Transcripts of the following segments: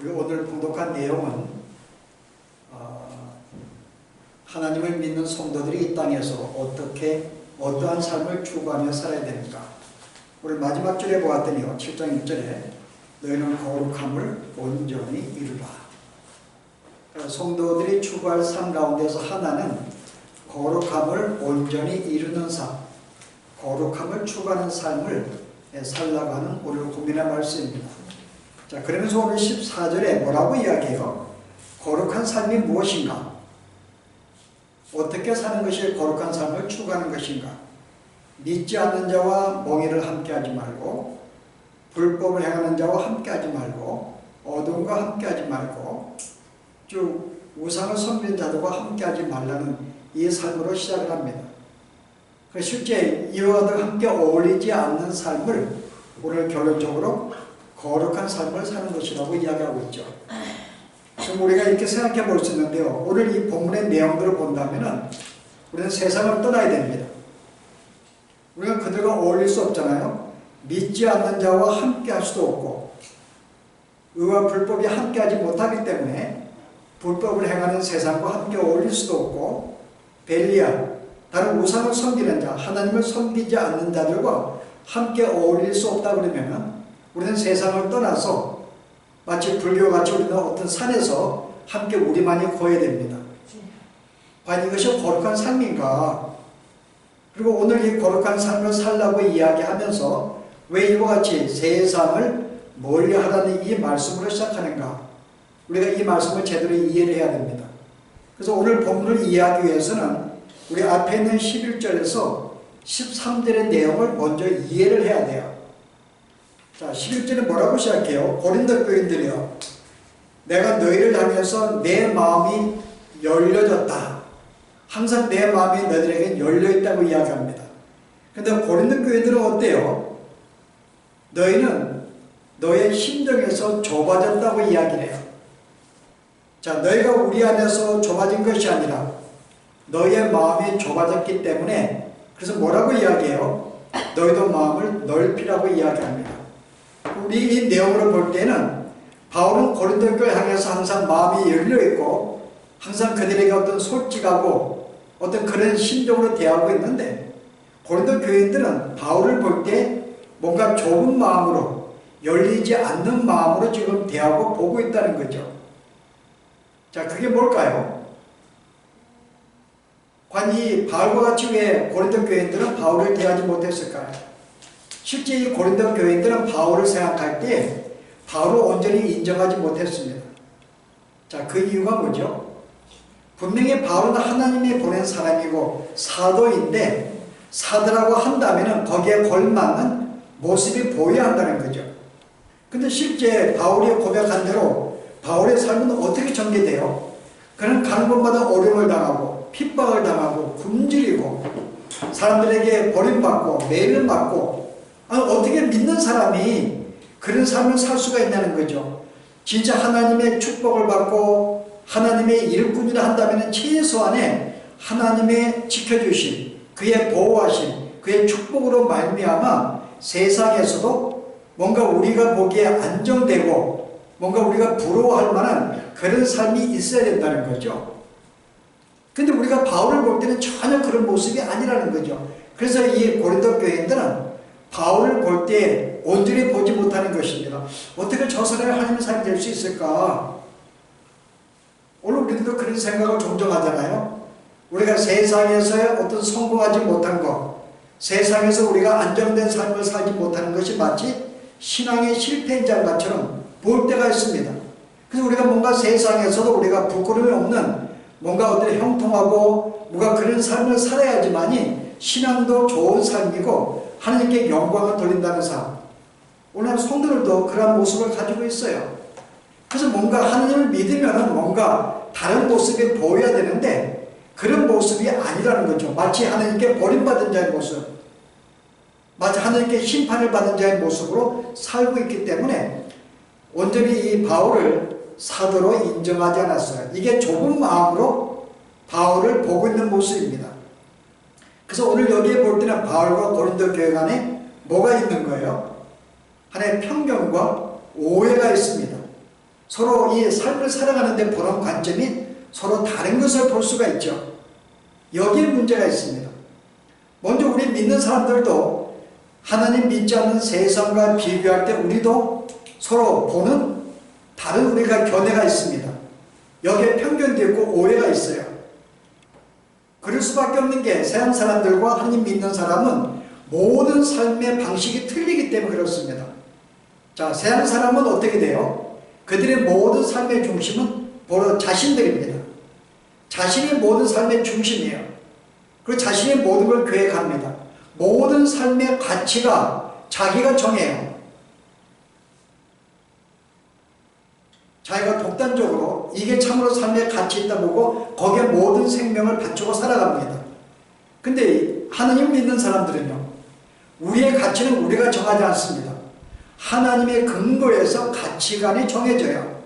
우리 오늘 봉독한 내용은 하나님을 믿는 성도들이 이 땅에서 어떠한 삶을 추구하며 살아야 되는가. 오늘 마지막 줄에 보았더니요, 7장 1절에 너희는 거룩함을 온전히 이루라. 성도들이 추구할 삶 가운데서 하나는 거룩함을 온전히 이루는 삶, 거룩함을 추구하는 삶을 살라고 하는 오늘 고민의 말씀입니다. 자, 그러면서 오늘 14절에 뭐라고 이야기해요? 거룩한 삶이 무엇인가? 어떻게 사는 것이 거룩한 삶을 추구하는 것인가? 믿지 않는 자와 멍에를 함께하지 말고, 불법을 행하는 자와 함께하지 말고, 어둠과 함께하지 말고, 쭉 우상을 섬기는 자들과 함께하지 말라는 이 삶으로 시작을 합니다. 실제 이와도 함께 어울리지 않는 삶을 오늘 결론적으로 거룩한 삶을 사는 것이라고 이야기하고 있죠. 그럼 우리가 이렇게 생각해 볼 수 있는데요, 오늘 이 본문의 내용들을 본다면 우리는 세상을 떠나야 됩니다. 우리가 그들과 어울릴 수 없잖아요. 믿지 않는 자와 함께 할 수도 없고, 의와 불법이 함께하지 못하기 때문에 불법을 행하는 세상과 함께 어울릴 수도 없고, 벨리알, 다른 우상을 섬기는 자, 하나님을 섬기지 않는 자들과 함께 어울릴 수 없다 그러면 우리는 세상을 떠나서 마치 불교같이 우리는 어떤 산에서 함께 우리만이 거해야 됩니다. 과연 이것이 거룩한 삶인가? 그리고 오늘 이 거룩한 삶을 살라고 이야기하면서 왜 이와 같이 세상을 멀리하라는 이 말씀으로 시작하는가? 우리가 이 말씀을 제대로 이해를 해야 됩니다. 그래서 오늘 본문을 이해하기 위해서는 우리 앞에 있는 11절에서 13절의 내용을 먼저 이해를 해야 돼요. 자, 11절은 뭐라고 시작해요? 고린도 교인들이여, 내가 너희를 향해서 내 마음이 열려졌다. 항상 내 마음이 너희들에게 열려있다고 이야기합니다. 근데 고린도 교인들은 어때요? 너희는 너의 심정에서 좁아졌다고 이야기를 해요. 자, 너희가 우리 안에서 좁아진 것이 아니라 너희의 마음이 좁아졌기 때문에, 그래서 뭐라고 이야기해요? 너희도 마음을 넓히라고 이야기합니다. 우리 이 내용으로 볼 때는 바울은 고린도 교회 향해서 항상 마음이 열려있고 항상 그들에게 어떤 솔직하고 어떤 그런 심정으로 대하고 있는데, 고린도 교인들은 바울을 볼 때 뭔가 좁은 마음으로, 열리지 않는 마음으로 지금 대하고 보고 있다는 거죠. 자, 그게 뭘까요? 과연 이 바울과 같이 왜 고린도 교인들은 바울을 대하지 못했을까요? 실제 이 고린도 교인들은 바울을 생각할 때 바울을 온전히 인정하지 못했습니다. 자, 그 이유가 뭐죠? 분명히 바울은 하나님이 보낸 사람이고 사도인데, 사도라고 한다면 거기에 걸맞는 모습이 보여야 한다는 거죠. 근데 실제 바울이 고백한 대로 바울의 삶은 어떻게 전개돼요? 그는 가는 곳마다 어려움을 당하고 핍박을 당하고 굶주리고 사람들에게 버림받고 매를 맞고, 어떻게 믿는 사람이 그런 삶을 살 수가 있냐는 거죠. 진짜 하나님의 축복을 받고 하나님의 일꾼이라 한다면 최소한의 하나님의 지켜주심, 그의 보호하심, 그의 축복으로 말미암아 세상에서도 뭔가 우리가 보기에 안정되고 뭔가 우리가 부러워할 만한 그런 삶이 있어야 된다는 거죠. 근데 우리가 바울을 볼 때는 전혀 그런 모습이 아니라는 거죠. 그래서 이 고린도 교인들은 바울을 볼 때 온전히 보지 못하는 것입니다. 어떻게 저 사람이 하나님의 사람이 될 수 있을까? 오늘 우리도 그런 생각을 종종 하잖아요. 우리가 세상에서의 어떤 성공하지 못한 것, 세상에서 우리가 안정된 삶을 살지 못하는 것이 마치 신앙의 실패인 자처럼 볼 때가 있습니다. 그래서 우리가 뭔가 세상에서도 우리가 부끄러움이 없는 뭔가 어떤 형통하고 뭔가 그런 삶을 살아야지만이 신앙도 좋은 삶이고 하나님께 영광을 돌린다는 삶. 오늘 성도들도 그런 모습을 가지고 있어요. 그래서 뭔가 하나님을 믿으면 뭔가 다른 모습이 보여야 되는데 그런 모습이 아니라는 거죠. 마치 하나님께 버림받은 자의 모습, 마치 하나님께 심판을 받은 자의 모습으로 살고 있기 때문에 온전히 이 바울을 사도로 인정하지 않았어요. 이게 좁은 마음으로 바울을 보고 있는 모습입니다. 그래서 오늘 여기에 볼 때는 바울과 고린도 교회 간에 뭐가 있는 거예요? 하나의 편견과 오해가 있습니다. 서로 이 삶을 살아가는데 보는 관점이 서로 다른 것을 볼 수가 있죠. 여기에 문제가 있습니다. 먼저 우리 믿는 사람들도 하나님 믿지 않는 세상과 비교할 때 우리도 서로 보는 다른 우리가 견해가 있습니다. 여기에 편견도 있고 오해가 있어요. 그럴 수밖에 없는 게 세상 사람들과 하나님 믿는 사람은 모든 삶의 방식이 틀리기 때문에 그렇습니다. 자, 세상 사람은 어떻게 돼요? 그들의 모든 삶의 중심은 바로 자신들입니다. 자신이 모든 삶의 중심이에요. 그리고 자신의 모든 걸 계획합니다. 모든 삶의 가치가 자기가 정해요. 자기가 독단적으로 이게 참으로 삶의 가치 있다 보고 거기에 모든 생명을 바치고 살아갑니다. 근데 하나님 믿는 사람들은요, 우리의 가치는 우리가 정하지 않습니다. 하나님의 근거에서 가치관이 정해져요.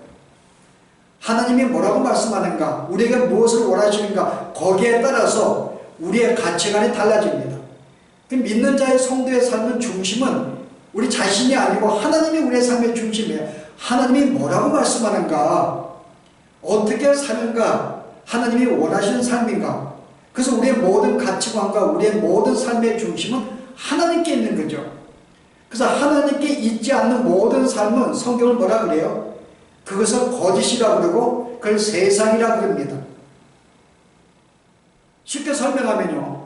하나님이 뭐라고 말씀하는가, 우리에게 무엇을 원하시는가, 거기에 따라서 우리의 가치관이 달라집니다. 믿는 자의 성도의 삶의 중심은 우리 자신이 아니고 하나님이 우리의 삶의 중심이에요. 하나님이 뭐라고 말씀하는가, 어떻게 사는가, 하나님이 원하시는 삶인가. 그래서 우리의 모든 가치관과 우리의 모든 삶의 중심은 하나님께 있는 거죠. 그래서 하나님께 있지 않는 모든 삶은 성경을 뭐라 그래요? 그것을 거짓이라고 그러고 그걸 세상이라고 그럽니다. 쉽게 설명하면요,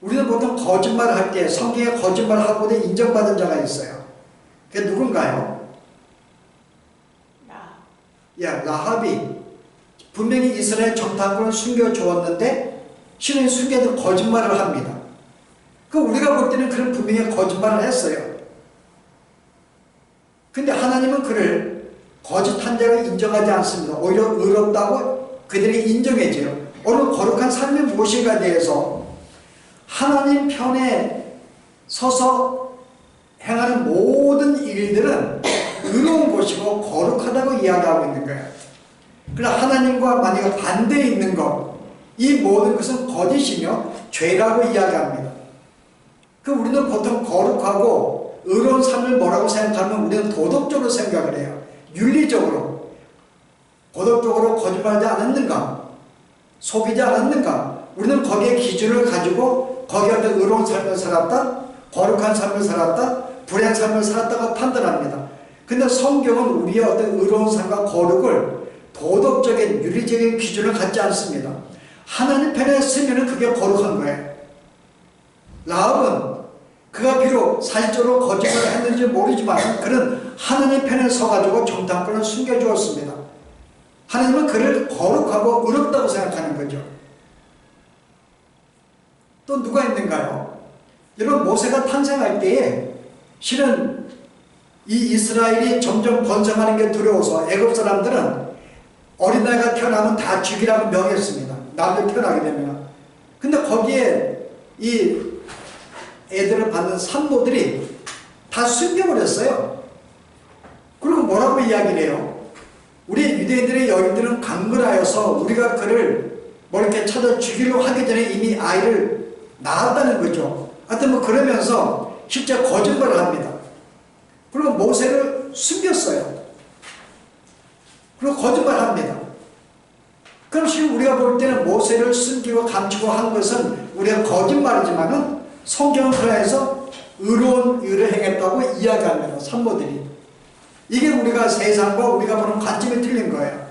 우리는 보통 거짓말을 할 때 성경에 거짓말을 하고 인정받은 자가 있어요. 그게 누군가요? 라합이 분명히 이스라엘 정탐꾼을 숨겨주었는데 신은 숨겨도 거짓말을 합니다. 그 우리가 볼 때는 그는 분명히 거짓말을 했어요. 근데 하나님은 그를 거짓한 자로 인정하지 않습니다. 오히려 의롭다고 그들에게 인정해줘요. 오늘 거룩한 삶이 무엇인가에 대해서 하나님 편에 서서 행하는 모든 일들은 의로운 것이고 거룩하다고 이야기하고 있는 거예요. 그러나 하나님과 만약에 반대에 있는 것, 이 모든 것은 거짓이며 죄라고 이야기합니다. 우리는 보통 거룩하고 의로운 삶을 뭐라고 생각하면 우리는 도덕적으로 생각을 해요. 윤리적으로. 도덕적으로 거짓말하지 않았는가? 속이지 않았는가? 우리는 거기에 기준을 가지고 거기에 어떤 의로운 삶을 살았다, 거룩한 삶을 살았다, 불행한 삶을 살았다고 판단합니다. 근데 성경은 우리의 어떤 의로운 삶과 거룩을 도덕적인 윤리적인 기준을 갖지 않습니다. 하나님 편에 쓰면 그게 거룩한 거예요. 라합은 그가 비록 사실적으로 거짓말을 했는지 모르지만 그는 하나님 편에 서가지고 정탐꾼을 숨겨주었습니다. 하나님은 그를 거룩하고 의롭다고 생각하는 거죠. 또 누가 있는가요? 여러분, 모세가 탄생할 때에 실은 이 이스라엘이 점점 번성하는 게 두려워서 애굽 사람들은 어린아이가 태어나면 다 죽이라고 명했습니다. 남들 태어나게 되면. 근데 거기에 이 애들을 받는 산모들이 다 숨겨버렸어요. 그리고 뭐라고 이야기를 해요? 우리 유대인들의 여인들은 강건하여서 우리가 그를 뭐 이렇게 찾아 죽이려고 하기 전에 이미 아이를 낳았다는 거죠. 하여튼 뭐 그러면서 실제 거짓말을 합니다. 그리고 모세를 숨겼어요. 그리고 거짓말합니다. 그럼 지금 우리가 볼 때는 모세를 숨기고 감추고 한 것은 우리가 거짓말이지만은 성경은 그래서 의로운 일을 행했다고 이야기합니다. 산모들이. 이게 우리가 세상과 우리가 보는 관점이 틀린 거예요.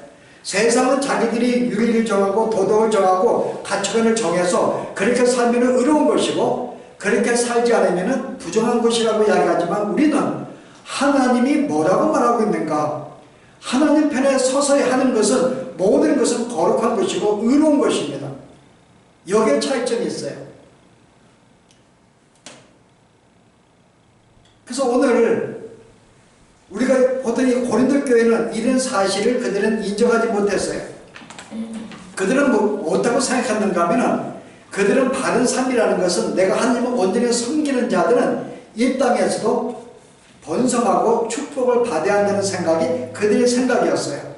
세상은 자기들이 윤리를 정하고 도덕을 정하고 가치관을 정해서 그렇게 살면 의로운 것이고 그렇게 살지 않으면 부정한 것이라고 이야기하지만 우리는 하나님이 뭐라고 말하고 있는가? 하나님 편에 서서히 하는 것은 모든 것은 거룩한 것이고 의로운 것입니다. 여기에 차이점이 있어요. 그래서 오늘 우리가 보통 이 고린도 교회는 이런 사실을 그들은 인정하지 못했어요. 그들은 뭐 어떻다고 생각했는가 하면 그들은 바른 삶이라는 것은 내가 하나님을 온전히 섬기는 자들은 이 땅에서도 번성하고 축복을 받아야 한다는 생각이 그들의 생각이었어요.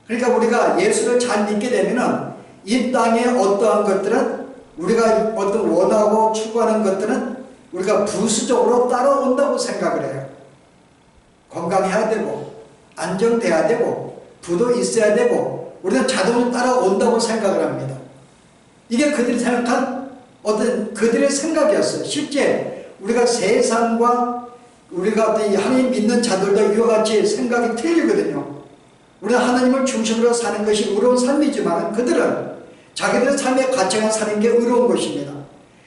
그러니까 우리가 예수를 잘 믿게 되면 이 땅의 어떠한 것들은 우리가 어떤 원하고 추구하는 것들은 우리가 부수적으로 따라온다고 생각을 해요. 건강해야 되고 안정돼야 되고 부도 있어야 되고 우리는 자동으로 따라온다고 생각을 합니다. 이게 그들이 생각한 어떤 그들의 생각이었어요. 실제 우리가 세상과 우리가 어떤 하나님 믿는 자들도 이와 같이 생각이 틀리거든요. 우리는 하나님을 중심으로 사는 것이 의로운 삶이지만 그들은 자기들의 삶의 가치관 사는 게 의로운 것입니다.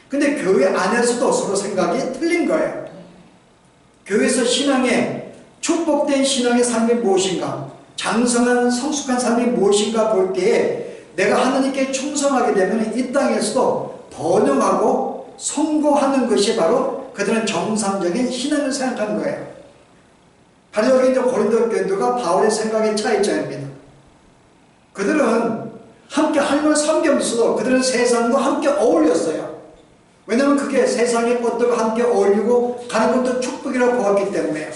근데 교회 안에서도 서로 생각이 틀린 거예요. 교회에서 신앙의 축복된 신앙의 삶이 무엇인가, 장성한 성숙한 삶이 무엇인가 볼 때에 내가 하나님께 충성하게 되면 이 땅에서도 번영하고 성공하는 것이 바로 그들은 정상적인 신앙을 생각한 거예요. 바로 여기 이제 고린도 교인들과 바울의 생각의 차이점입니다. 그들은 함께 하나님을 섬기면서도 그들은 세상과 함께 어울렸어요. 왜냐하면 그게 세상의 것들과 함께 어울리고 가는 것도 축복이라고 보았기 때문에요.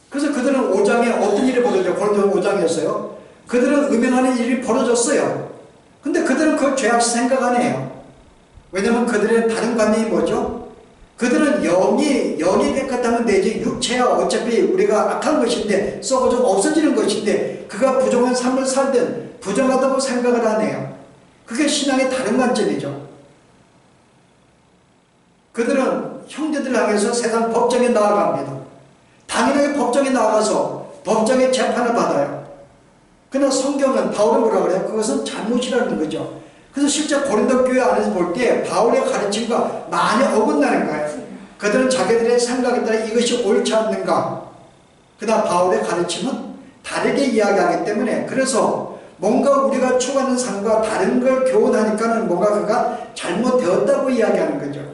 그래서 그들은 5장에 어떤 일이 벌어졌죠? 고린도 5장이었어요. 그들은 음행하는 일이 벌어졌어요. 근데 그들은 그걸 죄악시 생각 안 해요. 왜냐하면 그들의 다른 관념이 뭐죠? 그들은 영이 깨끗하면 되지 육체야 어차피 우리가 악한 것인데 썩어져 없어지는 것인데 그가 부정한 삶을 살든 부정하다고 생각을 안 해요. 그게 신앙의 다른 관점이죠. 그들은 형제들 향해서 세상 법정에 나아갑니다. 당연하게 법정에 나가서 법정의 재판을 받아요. 그러나 성경은 바울은 뭐라 그래요? 그것은 잘못이라는 거죠. 그래서 실제 고린도 교회 안에서 볼 때 바울의 가르침과 많이 어긋나는 거예요. 그들은 자기들의 생각에 따라 이것이 옳지 않는가. 그러나 바울의 가르침은 다르게 이야기하기 때문에 그래서 뭔가 우리가 추구하는 삶과 다른 걸 교훈하니까는 뭔가 그가 잘못되었다고 이야기하는 거죠.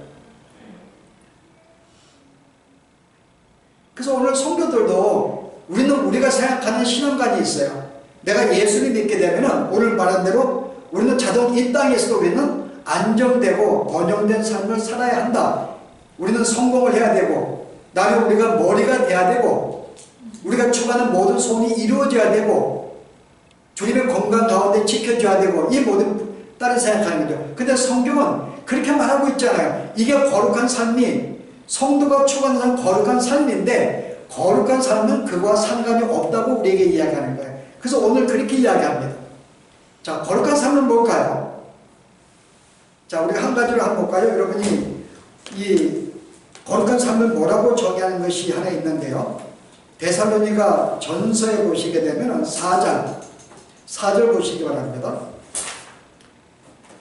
그래서 오늘 성도들도 우리가 생각하는 신앙관이 있어요. 내가 예수를 믿게 되면 오늘 말한 대로 우리는 자동 이 땅에서도 우리는 안정되고 번영된 삶을 살아야 한다. 우리는 성공을 해야 되고 나를 우리가 머리가 돼야 되고 우리가 추구하는 모든 소원이 이루어져야 되고 주님의 건강 가운데 지켜줘야 되고 이 모든 딸을 생각하는 거죠. 근데 성경은 그렇게 말하고 있잖아요. 이게 거룩한 삶이 성도가 추구하는 삶 거룩한 삶인데 거룩한 삶은 그거와 상관이 없다고 우리에게 이야기하는 거예요. 그래서 오늘 그렇게 이야기합니다. 자, 거룩한 삶은 뭘까요? 자, 우리가 한 가지로 한번 볼까요? 여러분이 이 거룩한 삶을 뭐라고 정의하는 것이 하나 있는데요. 데살로니가 전서에 보시게 되면 4절 보시기 바랍니다.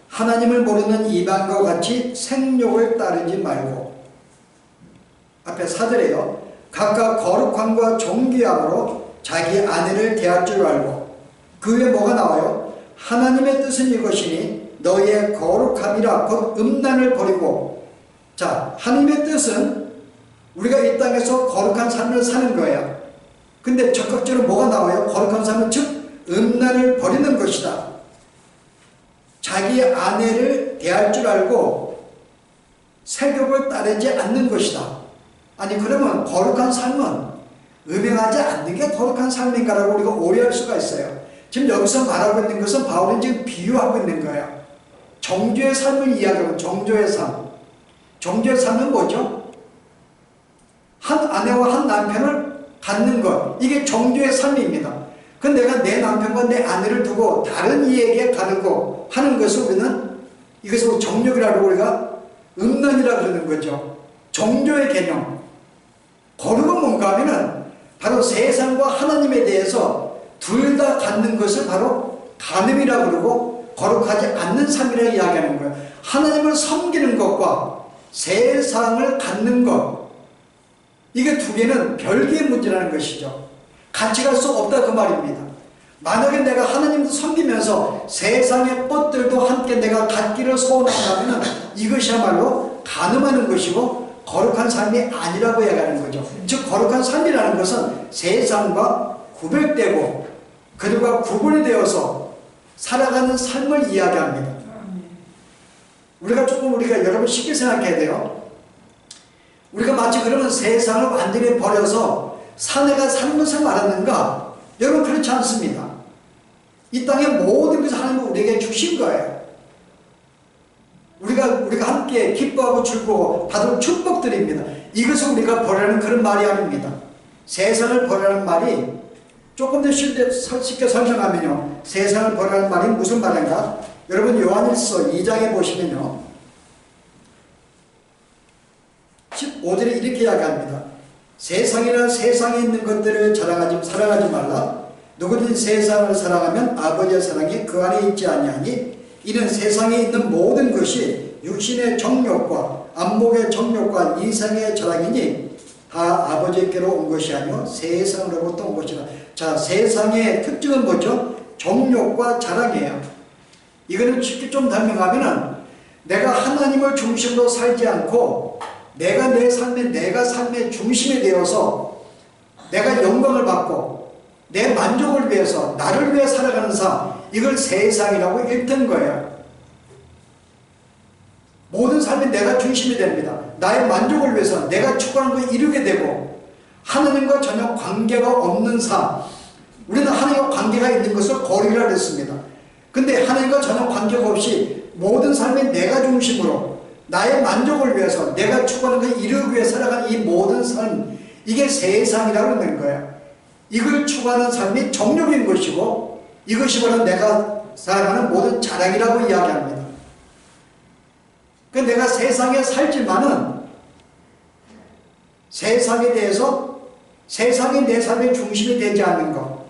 하나님을 모르는 이방과 같이 생욕을 따르지 말고 앞에 4절에요. 각각 거룩함과 존귀함으로 자기 아내를 대할 줄 알고 그 위에 뭐가 나와요? 하나님의 뜻은 이것이니 너의 거룩함이라 곧 음란을 버리고 자 하나님의 뜻은 우리가 이 땅에서 거룩한 삶을 사는 거예요. 근데 적극적으로 뭐가 나와요? 거룩한 삶은 즉 음란을 버리는 것이다. 자기 아내를 대할 줄 알고 세욕을 따르지 않는 것이다. 아니 그러면 거룩한 삶은 음행하지 않는 게 거룩한 삶인가라고 우리가 오해할 수가 있어요. 지금 여기서 말하고 있는 것은 바울은 지금 비유하고 있는 거예요. 정죄의 삶을 이야기하는 정죄의 삶. 정죄의 삶은 뭐죠? 한 아내와 한 남편을 갖는 것. 이게 정죄의 삶입니다. 그럼 내가 내 남편과 내 아내를 두고 다른 이에게 가르고 하는 것을 우리는 이것을 정욕이라고 우리가 음란이라고 그러는 거죠. 정죄의 개념. 거룩은 뭔가 하면은 바로 세상과 하나님에 대해서 둘 다 갖는 것을 바로 간음이라고 그러고 거룩하지 않는 삶이라고 이야기하는 거예요. 하나님을 섬기는 것과 세상을 갖는 것 이게 두 개는 별개의 문제라는 것이죠. 같이 갈 수 없다 그 말입니다. 만약에 내가 하나님도 섬기면서 세상의 것들도 함께 내가 갖기를 소원한다면 이것이야말로 간음하는 것이고 거룩한 삶이 아니라고 이야기하는 거죠. 즉 거룩한 삶이라는 것은 세상과 구별되고 그들과 구분이 되어서 살아가는 삶을 이야기합니다. 우리가 여러분 쉽게 생각해야 돼요. 우리가 마치 그러면 세상을 완전히 버려서 사내가 사는 것을 말하는가? 여러분 그렇지 않습니다. 이 땅의 모든 것을 하나님은 우리에게 주신 거예요. 우리가 함께 기뻐하고 즐거워 받을 축복들입니다. 이것을 우리가 버리는 그런 말이 아닙니다. 세상을 버리는 말이 조금 더 쉽게 설명하면요, 세상을 버리는 말이 무슨 말인가? 여러분 요한일서 2장에 보시면요 15절에 이렇게 이야기합니다. 세상이나 세상에 있는 것들을 사랑하지 말라. 누구든지 세상을 사랑하면 아버지의 사랑이 그 안에 있지 아니하니 이는 세상에 있는 모든 것이 육신의 정욕과 안목의 정욕과 이성의 자랑이니 다 아버지께로 온 것이 아니요 세상으로부터 온 것이라. 자, 세상의 특징은 뭐죠? 정욕과 자랑이에요. 이거는 쉽게 좀 설명하면은 내가 하나님을 중심으로 살지 않고 내가 삶의 중심이 되어서 내가 영광을 받고 내 만족을 위해서 나를 위해 살아가는 삶, 이걸 세상이라고 일컫는 거예요. 모든 삶이 내가 중심이 됩니다. 나의 만족을 위해서 내가 추구하는 걸 이루게 되고 하나님과 전혀 관계가 없는 삶, 우리는 하나님과 관계가 있는 것을 거리라 그랬습니다. 근데 하나님과 전혀 관계가 없이 모든 삶이 내가 중심으로 나의 만족을 위해서 내가 추구하는 걸 이루기 위해 살아가는 이 모든 삶, 이게 세상이라고 하는 거예요. 이걸 추구하는 삶이 정욕인 것이고 이것이 바로 내가 살아가는 모든 자랑이라고 이야기합니다. 그러니까 내가 세상에 살지만은 세상에 대해서 세상이 내 삶의 중심이 되지 않는 것,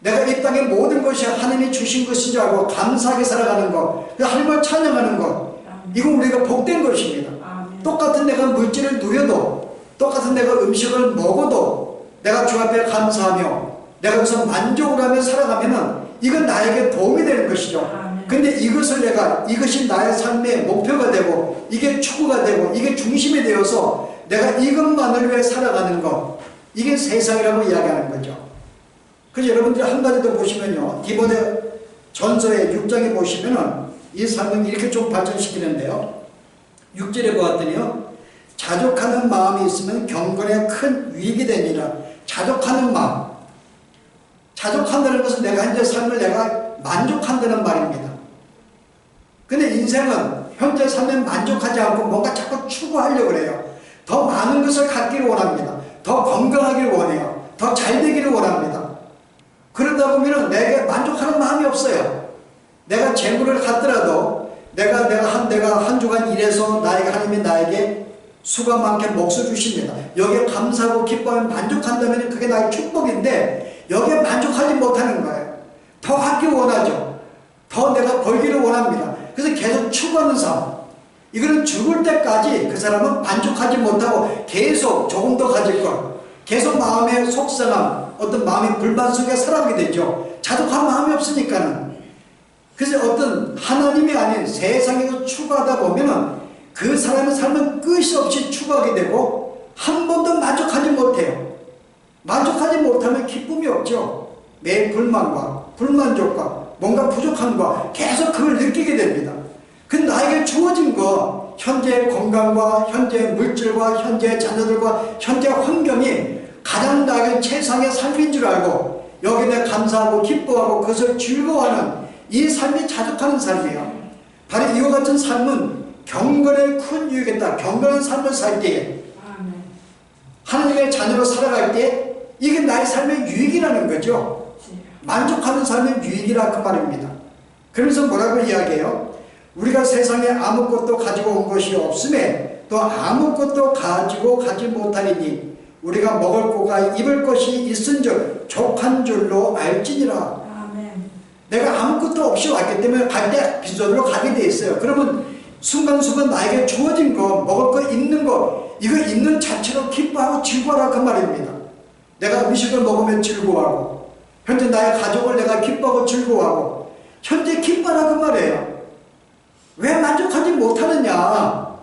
내가 이 땅의 모든 것이 하나님이 주신 것인 줄 알고 감사하게 살아가는 것, 하나님을 찬양하는 것, 이건 우리가 복된 것입니다. 똑같은 내가 물질을 누려도 똑같은 내가 음식을 먹어도 내가 주 앞에 감사하며 내가 여기서 만족을 하며 살아가면은 이건 나에게 도움이 되는 것이죠. 근데 이것이 나의 삶의 목표가 되고 이게 추구가 되고 이게 중심이 되어서 내가 이것만을 위해 살아가는 것, 이게 세상이라고 이야기하는 거죠. 그래서 여러분들이 한 가지 더 보시면요, 디모데 전서의 6장에 보시면은 이 삶은 이렇게 좀 발전시키는데요, 6절에 보았더니요, 자족하는 마음이 있으면 경건에 큰 유익이 되니라. 자족하는 마음, 자족한다는 것은 내가 현재 삶을 내가 만족한다는 말입니다. 근데 인생은 현재 삶에 만족하지 않고 뭔가 자꾸 추구하려고 그래요. 더 많은 것을 갖기를 원합니다. 더 건강하기를 원해요. 더 잘 되기를 원합니다. 그러다 보면 내게 만족하는 마음이 없어요. 내가 재물을 갖더라도 내가 한 주간 일해서 하나님이 나에게 수가 많게 몫을 주십니다. 여기에 감사하고 기뻐하며 만족한다면 그게 나의 축복인데 여기에 만족하지 못하는 거예요. 더 하기 원하죠. 더 내가 벌기를 원합니다. 그래서 계속 추구하는 삶, 이거는 죽을 때까지 그 사람은 만족하지 못하고 계속 조금 더 가질 것, 계속 마음의 속상함, 어떤 마음의 불만 속에 살아가게 되죠. 자족한 마음이 없으니까는. 그래서 어떤 하나님이 아닌 세상에서 추구하다 보면은 그 사람의 삶은 끝이 없이 추구하게 되고 한 번도 만족하지 못해요. 만족하지 못하면 기쁨이 없죠. 매일 불만과 불만족과 뭔가 부족함과 계속 그걸 느끼게 됩니다. 근데 나에게 주어진 거, 현재의 건강과 현재의 물질과 현재의 자녀들과 현재의 환경이 가장 나에게 최상의 삶인 줄 알고 여기에 대해 감사하고 기뻐하고 그것을 즐거워하는 이 삶이 자족하는 삶이에요. 바로 이와 같은 삶은 경건에 큰 유익이 있다. 경건한 삶을 살 때에 하나님의 자녀로 살아갈 때 이게 나의 삶의 유익이라는 거죠. 만족하는 삶의 유익이라 그 말입니다. 그러면서 뭐라고 이야기해요? 우리가 세상에 아무것도 가지고 온 것이 없음에 또 아무것도 가지고 가지 못하리니 우리가 먹을 것과 입을 것이 있은즉 족한 줄로 알지니라. 아멘. 내가 아무것도 없이 왔기 때문에 갈 때 빈손으로 가게 돼 있어요. 그러면 순간순간 나에게 주어진 거, 먹을 거, 입는 거, 이거 있는 자체로 기뻐하고 즐거워라 그 말입니다. 내가 음식을 먹으면 즐거워하고 현재 나의 가족을 내가 기뻐하고 즐거워하고 현재 기뻐하라 그 말이에요. 왜 만족하지 못하느냐?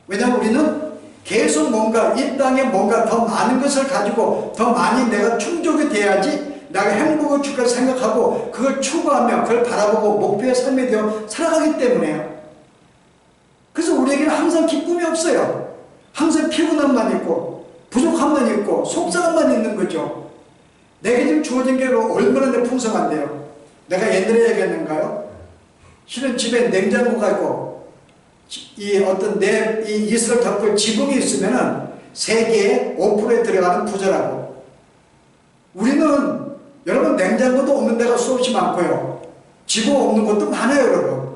왜냐하면 우리는 계속 뭔가 이 땅에 뭔가 더 많은 것을 가지고 더 많이 내가 충족이 돼야지 내가 행복을 줄까 생각하고 그걸 추구하며 그걸 바라보고 목표의 삶에 되어 살아가기 때문에요. 그래서 우리에게는 항상 기쁨이 없어요. 항상 피곤함만 있고 부족함만 있고 속상함만 있는 거죠. 내게 지금 주어진 게 얼마나 내 풍성한데요. 내가 옛날에 얘기했는가요? 실은 집에 냉장고가 있고 이 어떤 내 이 이슬을 덮을 지붕이 있으면은 세계의 5%에 들어가는 부자라고. 우리는 여러분 냉장고도 없는 데가 수없이 많고요. 지구 없는 곳도 많아요, 여러분.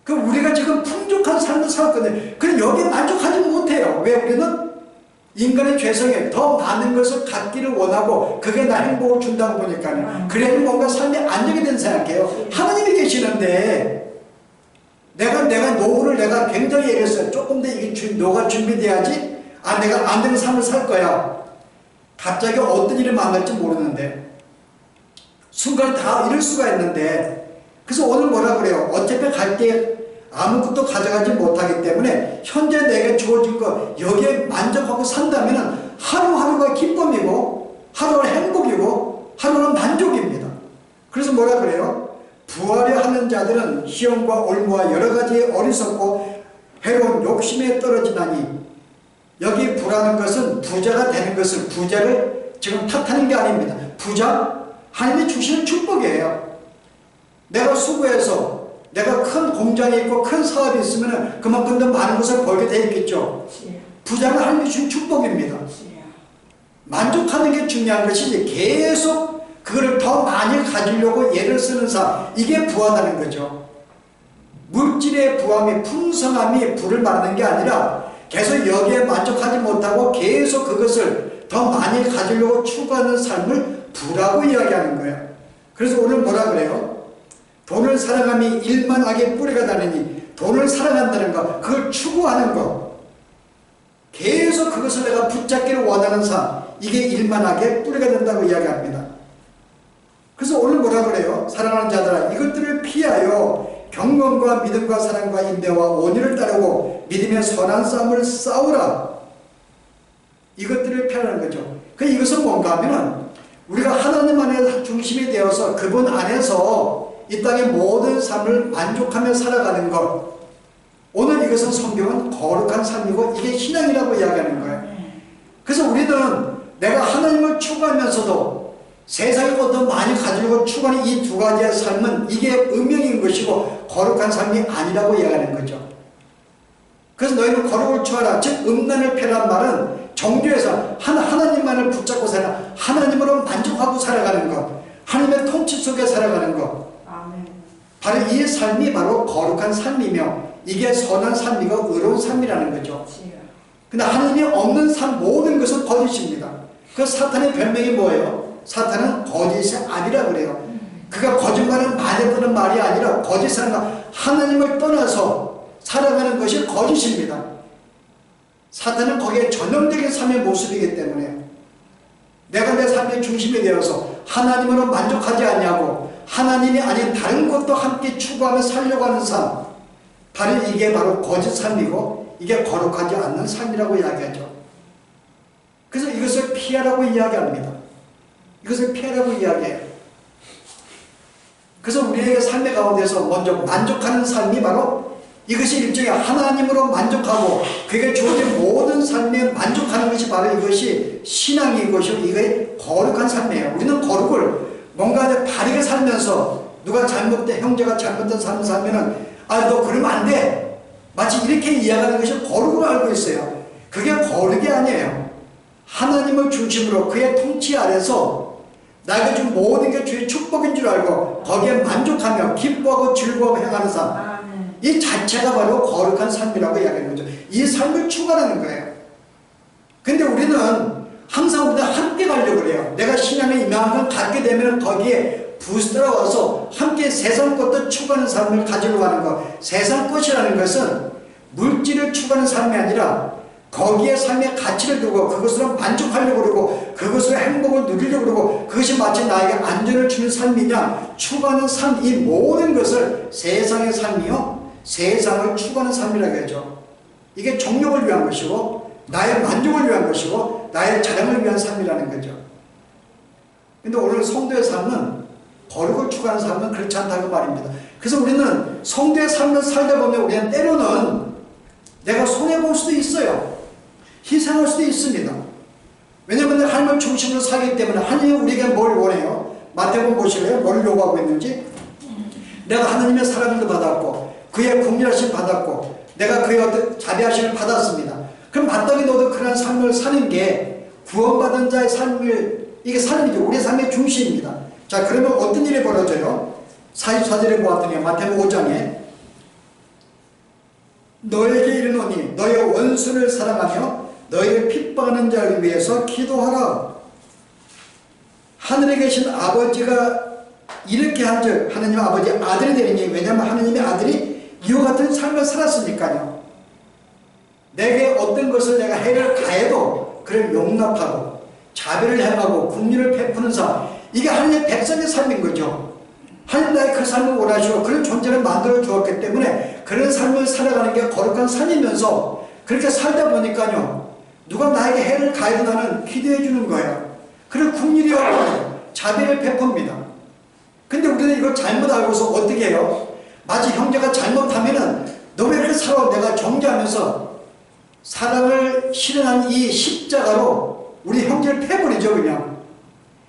그 우리가 지금 풍족한 삶을 살거든요. 그런데 여기에 만족하지 못해요. 왜? 우리는 인간의 죄성에 더 많은 것을 갖기를 원하고 그게 나 행복을 준다고 보니까요. 그래야 뭔가 삶이 안정이 된 생각해요. 하나님이 계시는데 내가 노후를 내가 굉장히 얘기했어요. 조금 더 이게 노가 준비돼야지 내가 안되는 삶을 살 거야. 갑자기 어떤 일을 만날지 모르는데 순간 다 잃을 수가 있는데, 그래서 오늘 뭐라 그래요? 어차피 갈 게 아무것도 가져가지 못하기 때문에 현재 내게 주어진 거 여기에 만족하고 산다면 하루하루가 기쁨이고 하루는 행복이고 하루는 만족입니다. 그래서 뭐라 그래요? 부하려 하는 자들은 시험과 올무와 여러가지 어리석고 해로운 욕심에 떨어지나니, 여기 부라는 것은 부자가 되는 것을, 부자를 지금 탓하는 게 아닙니다. 부자? 하나님이 주시는 축복이에요. 내가 수고해서 내가 큰 공장이 있고 큰 사업이 있으면 그만큼 더 많은 것을 벌게 돼 있겠죠. 부자는 하나님이 주신 축복입니다. 만족하는 게 중요한 것이지 계속 그거를 더 많이 가지려고 애를 쓰는 삶, 이게 부하다는 거죠. 물질의 부함이, 풍성함이 부를 말하는 게 아니라 계속 여기에 만족하지 못하고 계속 그것을 더 많이 가지려고 추구하는 삶을 부라고 이야기하는 거예요. 그래서 오늘 뭐라 그래요? 돈을 사랑함이 일만하게 뿌리가 다니니, 돈을 사랑한다는 것, 그걸 추구하는 것, 계속 그것을 내가 붙잡기를 원하는 삶, 이게 일만하게 뿌리가 된다고 이야기합니다. 그래서 오늘 뭐라 그래요? 사랑하는 자들아, 이것들을 피하여 경건과 믿음과 사랑과 인내와 온유를 따르고 믿음의 선한 싸움을 싸우라. 이것들을 피하는 거죠. 이것은 뭔가 하면은 우리가 하나님 안에 중심이 되어서 그분 안에서 이 땅의 모든 삶을 만족하며 살아가는 것. 오늘 이것은 성경은 거룩한 삶이고 이게 신앙이라고 이야기하는 거예요. 그래서 우리는 내가 하나님을 추구하면서도 세상에 더 많이 가지고 추구하는 이 두 가지의 삶은 이게 음행인 것이고 거룩한 삶이 아니라고 이야기하는 거죠. 그래서 너희는 거룩을 추구하라. 즉 음란을 펴란 말은 정죄에서 하나님만을 붙잡고 살아, 하나님으로 만족하고 살아가는 것, 하나님의 통치 속에 살아가는 것. 바로 이 삶이 바로 거룩한 삶이며 이게 선한 삶이고 의로운 삶이라는 거죠. 근데 하나님이 없는 삶 모든 것은 거짓입니다. 그 사탄의 별명이 뭐예요? 사탄은 거짓이 아니라 그래요. 그가 거짓말을 많이 하는 말이 아니라 거짓은 하나님을 떠나서 살아가는 것이 거짓입니다. 사탄은 거기에 전형적인 삶의 모습이기 때문에 내가 내 삶의 중심이 되어서 하나님으로 만족하지 않냐고 하나님이 아닌 다른 것도 함께 추구하며 살려고 하는 삶, 바로 이게 바로 거짓 삶이고 이게 거룩하지 않는 삶이라고 이야기하죠. 그래서 이것을 피하라고 이야기합니다. 이것을 피하라고 이야기해요. 그래서 우리에게 삶의 가운데서 먼저 만족하는 삶이 바로 이것이 일종의 하나님으로 만족하고 그게 주어진 모든 삶에 만족하는 것이 바로 이것이 신앙인 것이고 이게 거룩한 삶이에요. 우리는 거룩을 뭔가 바르게 살면서 누가 잘못된, 형제가 잘못된 삶을 살면은 너 그러면 안 돼. 마치 이렇게 이야기하는 것이 거룩으로 알고 있어요. 그게 거룩이 아니에요. 하나님을 중심으로 그의 통치 아래서 나에게 준 모든 게 주의 축복인 줄 알고 거기에 만족하며 기뻐하고 즐거워 행하는 삶, 이 자체가 바로 거룩한 삶이라고 이야기하는 거죠. 이 삶을 추구하는 거예요. 근데 우리는 항상 우리가 함께 가려고 그래요. 내가 신앙에 임하면 갖게 되면 거기에 부스러워서 함께 세상 것도 추구하는 삶을 가지려고 하는 것. 세상 것이라는 것은 물질을 추구하는 삶이 아니라 거기에 삶의 가치를 두고 그것으로 만족하려고 그러고 그것으로 행복을 누리려고 그러고 그것이 마치 나에게 안전을 주는 삶이냐 추구하는 삶, 이 모든 것을 세상의 삶이요 세상을 추구하는 삶이라고 하죠. 이게 정욕을 위한 것이고 나의 만족을 위한 것이고 나의 자랑을 위한 삶이라는 거죠. 근데 오늘 성도의 삶은 거룩을 추구하는 삶은 그렇지 않다고 말입니다. 그래서 우리는 성도의 삶을 살다 보면 우리는 때로는 내가 손해볼 수도 있어요. 희생할 수도 있습니다. 왜냐하면 하나님을 중심으로 살기 때문에 하나님은 우리에게 뭘 원해요? 마태복음 보실래요? 뭘 요구하고 있는지? 내가 하나님의 사랑을 받았고 그의 긍휼하심 받았고 내가 그의 어떤 자비하심을 받았습니다. 그럼 마땅히 너도 그런 삶을 사는 게 구원받은 자의 삶을, 이게 삶이죠. 우리의 삶의 중심입니다. 자, 그러면 어떤 일이 벌어져요? 44절에 보았더니 마태복음 5장에 너에게 이르노니 너의 원수를 사랑하며 너희를 핍박하는 자를 위해서 기도하라. 하늘에 계신 아버지가 이렇게 한즉 하나님 아버지 아들이 되느니, 왜냐하면 하나님의 아들이 이와 같은 삶을 살았으니까요. 내게 어떤 것을 내가 해를 가해도 그를 용납하고 자비를 행하고 긍휼을 베푸는 삶, 이게 하나님의 백성의 삶인 거죠. 하나님 나의 그 삶을 원하시고 그런 존재를 만들어 주었기 때문에 그런 삶을 살아가는 게 거룩한 삶이면서, 그렇게 살다 보니까요, 누가 나에게 해를 가해도 나는 기도해 주는 거예요. 그리고 긍휼히 여기고 자비를 베풉니다. 근데 우리는 이걸 잘못 알고서 어떻게 해요? 마치 형제가 잘못하면은 너 왜 이렇게 살아? 내가 정죄하면서 사랑을 실현한 이 십자가로 우리 형제를 패버리죠. 그냥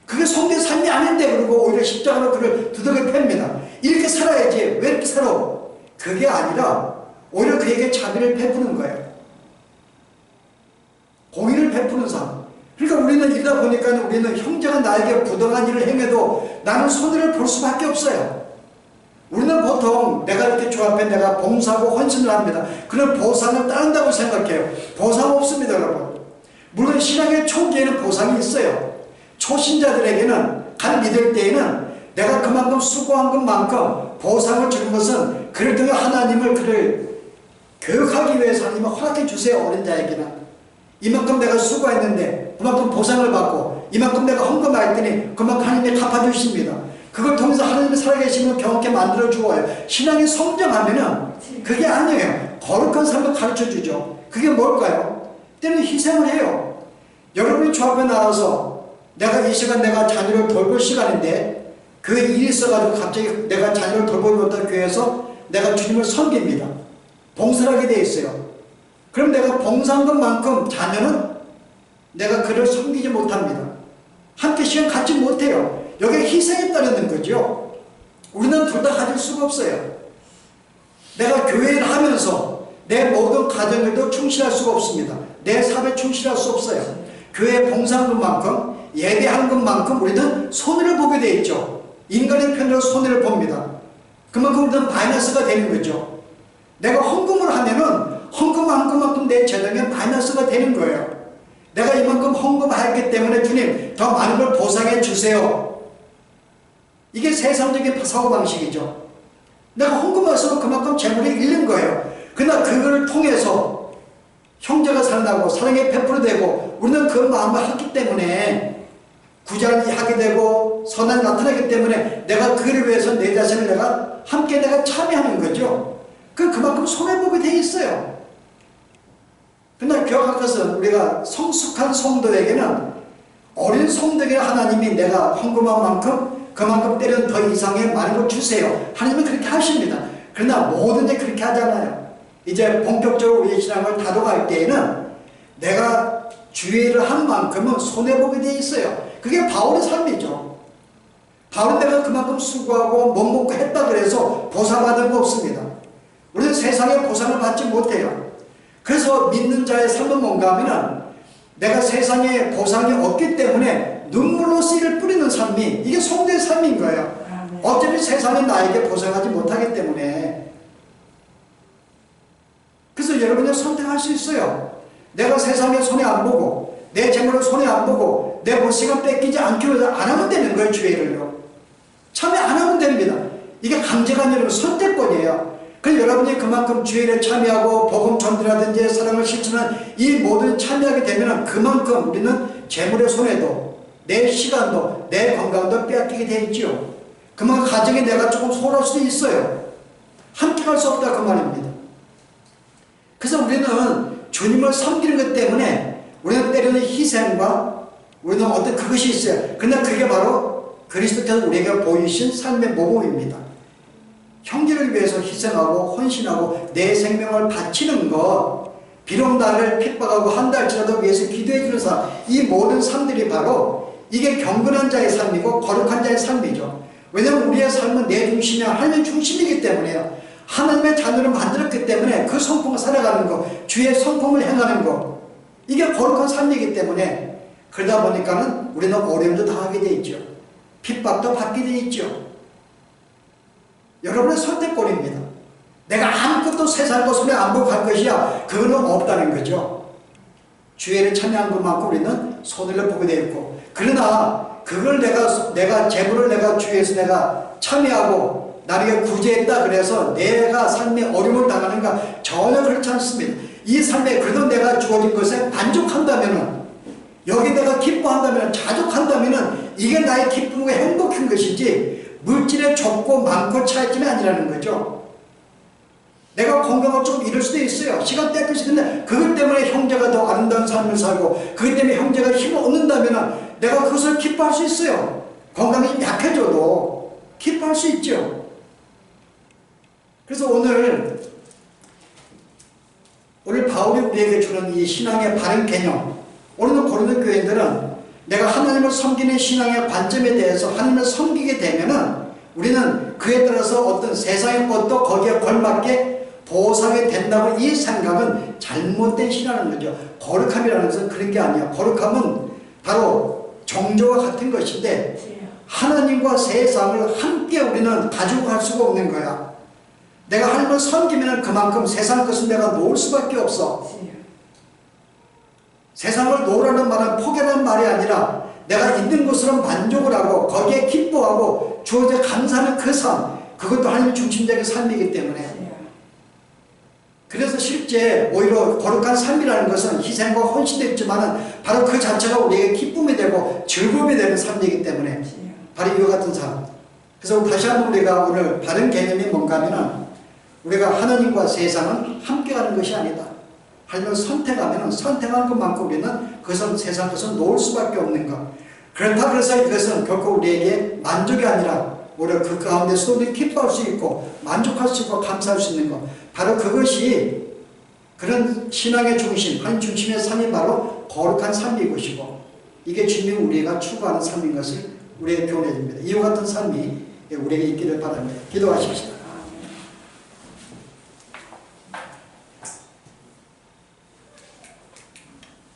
그게 성도의 삶이 아닌데, 그리고 오히려 십자가로 그를 두들겨 팹니다. 이렇게 살아야지 왜 이렇게 살아? 그게 아니라 오히려 그에게 자비를 베푸는 거예요. 공의를 베푸는 삶. 그러니까 우리는 이러다 보니까 우리는 형제가 나에게 부당한 일을 행해도 나는 손해를 볼 수밖에 없어요. 우리는 보통 내가 이렇게 주 앞에 내가 봉사하고 헌신을 합니다. 그런 보상을 따른다고 생각해요. 보상 없습니다, 여러분. 물론 신앙의 초기에는 보상이 있어요. 초신자들에게는 간 믿을 때에는 내가 그만큼 수고한 것만큼 보상을 주는 것은 그를 통해 하나님을 그를 교육하기 위해서 하나님을 허락해 주세요. 어린 자에게는 이만큼 내가 수고했는데 그만큼 보상을 받고, 이만큼 내가 헌금했더니 그만큼 하나님이 갚아주십니다. 그걸 통해서 하나님이 살아계심을 경험케 만들어 주어요. 신앙이 성장하면은 그게 아니에요. 거룩한 삶을 가르쳐 주죠. 그게 뭘까요? 때로는 희생을 해요. 여러분이 주 앞에 나와서 내가 이 시간 내가 자녀를 돌볼 시간인데 그 일이 있어가지고 갑자기 내가 자녀를 돌보지 못한 교회에서 내가 주님을 섬깁니다. 봉사를 하게 돼 있어요. 그럼 내가 봉사한 것만큼 자녀는 내가 그를 섬기지 못합니다. 함께 시간 갖지 못해요. 여기에 희생이 따르는 거죠. 우리는 둘 다 가질 수가 없어요. 내가 교회를 하면서 내 모든 가정에도 충실할 수가 없습니다. 내 삶에 충실할 수 없어요. 교회에 봉사한 것만큼, 예배한 것만큼 우리는 손해를 보게 돼 있죠. 인간의 편으로 손해를 봅니다. 그만큼 우리는 마이너스가 되는 거죠. 내가 헌금을 하면은 헌금한 것만큼 내 재정에 마이너스가 되는 거예요. 내가 이만큼 헌금했기 때문에 주님 더 많은 걸 보상해 주세요. 이게 세상적인 사고방식이죠. 내가 헌금해서 그만큼 재물이 잃는 거예요. 그러나 그걸 통해서 형제가 살아나고 사랑이 베풀어되고 우리는 그 마음을 하기 때문에 구제를 하게 되고 선한이 나타나기 때문에 내가 그를 위해서 내 자신을 내가 함께 내가 참여하는 거죠. 그만큼 손해보게 돼 있어요. 그러나 기억할 것은 우리가 성숙한 성도에게는, 어린 성도에게 하나님이 내가 헌금한 만큼 그만큼 때려는 더 이상의 많은 걸 주세요. 하나님은 그렇게 하십니다. 그러나 뭐든지 그렇게 하잖아요. 이제 본격적으로 우리의 신앙을 다뤄갈 때에는 내가 주의를 한 만큼은 손해보게 돼 있어요. 그게 바울의 삶이죠. 바울은 내가 그만큼 수고하고 못 먹고 했다 그래서 보상받은 거 없습니다. 우리는 세상에 보상을 받지 못해요. 그래서 믿는 자의 삶은 뭔가 하면은 내가 세상에 보상이 없기 때문에 눈물로 씨를 뿌리는 삶이, 이게 성도의 삶인 거예요. 어차피 세상은 나에게 보상하지 못하기 때문에. 그래서 여러분이 선택할 수 있어요. 내가 세상에 손해 안 보고 내 재물을 손해 안 보고 내 볼 시간 뺏기지 않기 위해서 안 하면 되는 거예요. 주의를요. 참여 안 하면 됩니다. 이게 강제가 아니라 선택권이에요. 그래서 여러분이 그만큼 주일에 참여하고 복음 전도라든지 사랑을 실천하는 이 모든 참여하게 되면 그만큼 우리는 재물의 손해도 내 시간도 내 건강도 빼앗기게 돼 있죠. 그만큼 가정에 내가 조금 소홀할 수도 있어요. 함께 할 수 없다 그 말입니다. 그래서 우리는 주님을 섬기는 것 때문에 우리는 때로는 희생과 우리는 어떤 그것이 있어요. 그러나 그게 바로 그리스도께서 우리에게 보이신 삶의 모범입니다. 형제를 위해서 희생하고 헌신하고 내 생명을 바치는 것, 비록 나를 핍박하고 한다 할지라도 위해서 기도해 주는 삶, 이 모든 삶들이 바로 이게 경건한 자의 삶이고 거룩한 자의 삶이죠. 왜냐하면 우리의 삶은 내 중심이 아니라 하나님의 중심이기 때문에요. 하나님의 자녀를 만들었기 때문에 그 성품을 살아가는 것, 주의 성품을 행하는 것, 이게 거룩한 삶이기 때문에 그러다 보니까는 우리는 어려움도 당하게 돼 있죠. 핍박도 받게 돼 있죠. 여러분의 선택권입니다. 내가 아무것도 세상 것으로 안복할 것이야. 그거는 없다는 거죠. 주의를 참여한 것만큼 우리는 손해를 보게 되어 있고, 그러나 그걸 내가 재물을 내가 주위에서 내가 참여하고 나에게 구제했다 그래서 내가 삶에 어려움을 당하는가? 전혀 그렇지 않습니다. 이 삶에 그래도 내가 주어진 것에 만족한다면은, 여기 내가 기뻐한다면, 자족한다면은 이게 나의 기쁨과 행복한 것이지 물질의 적고 많고 차이점이 아니라는 거죠. 내가 건강을 좀 잃을 수도 있어요. 시간 뗄 것이 있는데 그것 때문에 형제가 더 아름다운 삶을 살고 그것 때문에 형제가 힘을 얻는다면 내가 그것을 기뻐할 수 있어요. 건강이 좀 약해져도 기뻐할 수 있죠. 그래서 오늘 바울이 우리에게 주는 이 신앙의 바른 개념, 오늘은 고린도 교인들은 내가 하나님을 섬기는 신앙의 관점에 대해서 하나님을 섬기게 되면은 우리는 그에 따라서 어떤 세상의 것도 거기에 걸맞게 보상이 된다고, 이 생각은 잘못된 신앙인 거죠. 거룩함이라는 것은 그런 게 아니야. 거룩함은 바로 정조와 같은 것인데 하나님과 세상을 함께 우리는 가지고 갈 수가 없는 거야. 내가 하나님을 섬기면 그만큼 세상 것은 내가 놓을 수밖에 없어. 세상을 놓으라는 말은 포기하는 말이 아니라 내가 있는 것으로 만족을 하고 거기에 기뻐하고 주어져 감사하는 그 삶, 그것도 하나님 중심적인 삶이기 때문에, 그래서 실제 오히려 거룩한 삶이라는 것은 희생과 헌신도 있지만 바로 그 자체가 우리에게 기쁨이 되고 즐거움이 되는 삶이기 때문에 바로 이와 같은 삶. 그래서 다시 한번 우리가 오늘 바른 개념이 뭔가 하면은 우리가 하나님과 세상은 함께 가는 것이 아니다. 하나님을 선택하면 선택하는 것만큼 우리는 그것은 세상 것은 놓을 수밖에 없는 것. 그렇다 그래서 이것은 결코 우리에게 만족이 아니라 오히려 그 가운데서도 우리 기뻐할 수 있고 만족할 수 있고 감사할 수 있는 것. 바로 그것이 그런 신앙의 중심, 하나님 중심의 삶이 바로 거룩한 삶인 것이고, 이게 주님이 우리가 추구하는 삶인 것을 우리에게 교훈해 줍니다. 이와 같은 삶이 우리에게 있기를 바랍니다. 기도하십시오.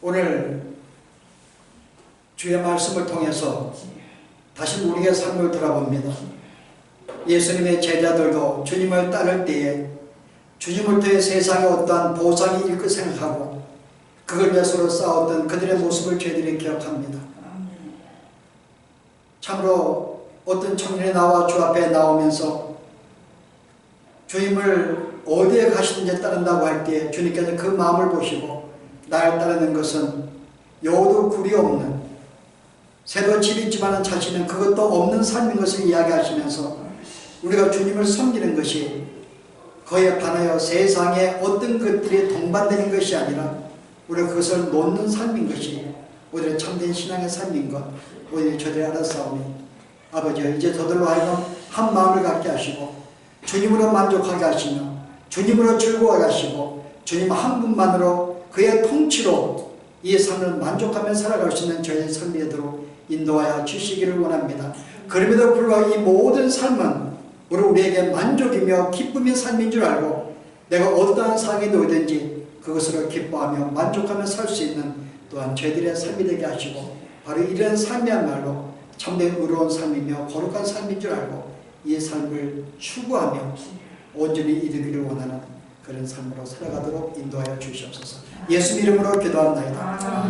오늘 주의 말씀을 통해서 다시 우리의 삶을 돌아봅니다. 예수님의 제자들도 주님을 따를 때에 주님을 통해 세상에 어떠한 보상이 일 것 생각하고 그걸 위해서 싸웠던 그들의 모습을 저희들이 기억합니다. 참으로 어떤 청년이 나와 주 앞에 나오면서 주님을 어디에 가시든지 따른다고 할 때 주님께서 그 마음을 보시고 나를 따르는 것은 여도 굴이 없는, 새로 집 있지만 자신은 그것도 없는 삶인 것을 이야기하시면서 우리가 주님을 섬기는 것이 그에 반하여 세상에 어떤 것들이 동반되는 것이 아니라 우리가 그것을 놓는 삶인 것이 오히려 참된 신앙의 삶인 것, 오히려 저들이 알았사오니 아버지여, 이제 저들로 하여금 한 마음을 갖게 하시고 주님으로 만족하게 하시며 주님으로 즐거워하게 하시고 주님 한 분만으로 그의 통치로 이 삶을 만족하며 살아갈 수 있는 저희의 삶이 되도록 인도하여 주시기를 원합니다. 그럼에도 불구하고 이 모든 삶은 우리에게 만족이며 기쁨의 삶인 줄 알고 내가 어떠한 상황에 놓이든지 그것으로 기뻐하며 만족하며 살 수 있는 또한 저희들의 삶이 되게 하시고 바로 이런 삶이야말로 참된 의로운 삶이며 거룩한 삶인 줄 알고 이 삶을 추구하며 온전히 이루기를 원하는 그런 삶으로 살아가도록 인도하여 주시옵소서. 예수 이름으로 기도합나이다.